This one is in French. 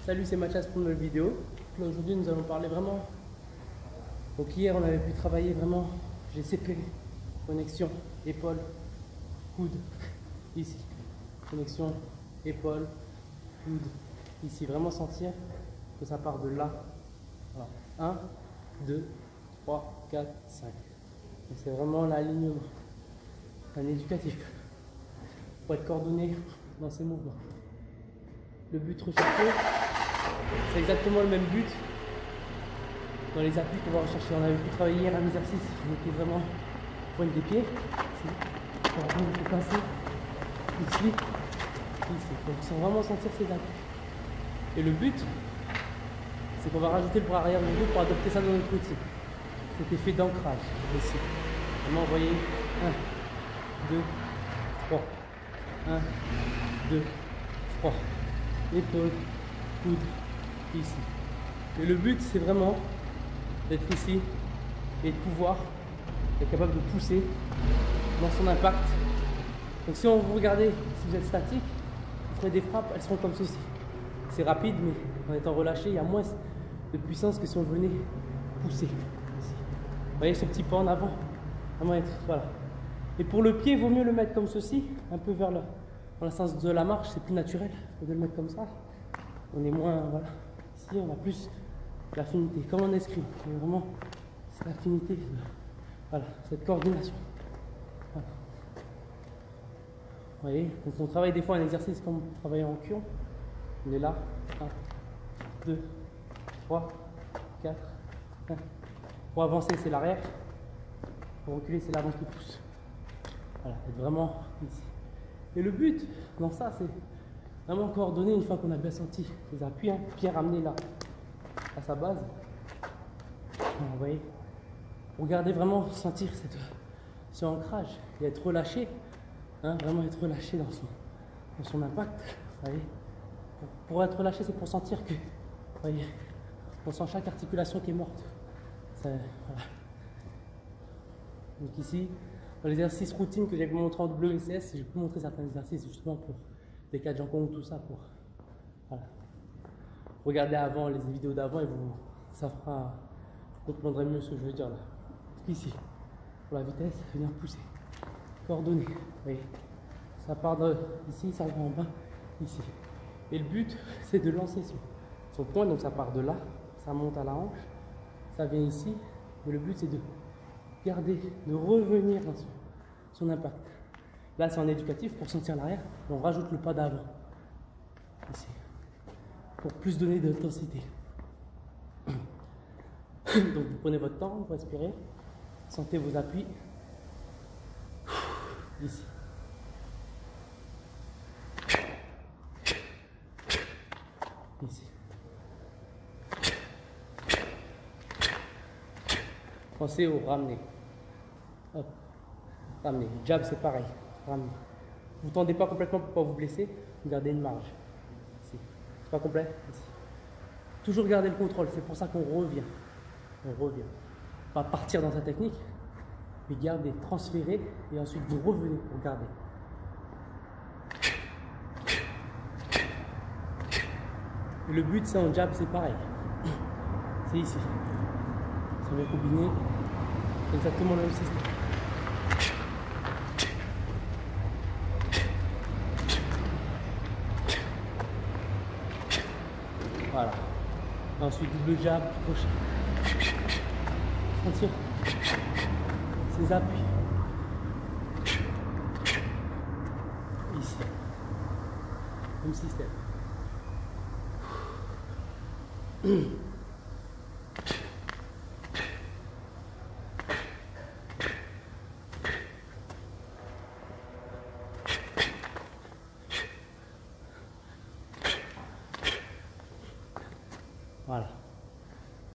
Salut, c'est Mathias pour une nouvelle vidéo. Aujourd'hui, nous allons parler vraiment. Donc, hier, on avait pu travailler vraiment GCP, connexion, épaule, coude, ici. Connexion, épaule, coude, ici. Vraiment sentir que ça part de là. Voilà. 1, 2, 3, 4, 5. Donc, c'est vraiment l'alignement. Un éducatif. Pour être coordonné dans ces mouvements. Le but recherché, c'est exactement le même but dans les appuis qu'on va rechercher. On avait pu travailler hier un exercice, je mettais vraiment pointe des pieds, ici, pour passer, ici, ici. Donc sans vraiment sentir ces appuis. Et le but, c'est qu'on va rajouter le bras arrière du dos pour adopter ça dans notre routine. Cet effet d'ancrage, ici. Vraiment, vous voyez, 1, 2, 3, 1, 2, 3. Épaule, coude, ici. Et le but, c'est vraiment d'être ici et de pouvoir être capable de pousser dans son impact. Donc si on vous regardez, si vous êtes statique, vous ferez des frappes, elles seront comme ceci. C'est rapide, mais en étant relâché, il y a moins de puissance que si on venait pousser. Ici. Vous voyez ce petit pas en avant, vraiment être, voilà. Et pour le pied, il vaut mieux le mettre comme ceci, un peu vers le, dans le sens de la marche, c'est plus naturel de le mettre comme ça. On est moins, voilà. Ici, on a plus l'affinité, comme en escrime. Vraiment, c'est l'affinité, voilà, cette coordination. Voilà. Vous voyez, donc on travaille des fois un exercice comme on travaille en cure. On est là, 1, 2, 3, 4, 1. Pour avancer, c'est l'arrière. Pour reculer, c'est l'avant qui pousse. Voilà, être vraiment ici. Et le but dans ça, c'est vraiment coordonner une fois qu'on a bien senti les appuis, hein, pied ramené là à sa base. Vous voyez, regardez vraiment sentir ce ancrage et être relâché, hein, vraiment être relâché dans son impact. Vous voyez, pour être relâché, c'est pour sentir que, vous voyez, on sent chaque articulation qui est morte. Ça, voilà. Donc ici, dans l'exercice routine que j'avais montré en WCS, j'ai pu montrer certains exercices justement pour des cas de jambon, tout ça, pour voilà. Regardez avant les vidéos d'avant et ça fera, vous comprendrez mieux ce que je veux dire là. Ici, pour la vitesse, venir pousser, coordonner, vous voyez, ça part de ici, ça va en bas, ici. Et le but, c'est de lancer son point, donc ça part de là, ça monte à la hanche, ça vient ici, mais le but c'est de garder, de revenir dans son impact. Là, c'est en éducatif pour sentir l'arrière. On rajoute le pas d'avant. Ici. Pour plus donner d'intensité. Donc, vous prenez votre temps, vous respirez. Sentez vos appuis. Ici. Ici. Pensez au ramener. Hop. Ramener. Jab, c'est pareil. Ramener. Vous ne tendez pas complètement pour ne pas vous blesser. Vous gardez une marge. Ici. C'est pas complet. Ici. Toujours garder le contrôle. C'est pour ça qu'on revient. On revient. Pas partir dans sa technique, mais garder, transférer et ensuite vous revenez pour garder. Et le but, c'est en jab, c'est pareil. C'est ici. Ça va combiner. C'est exactement le même système. Voilà. Ensuite, double jab, crochet. Sentir ses appuis. Ici. Même système.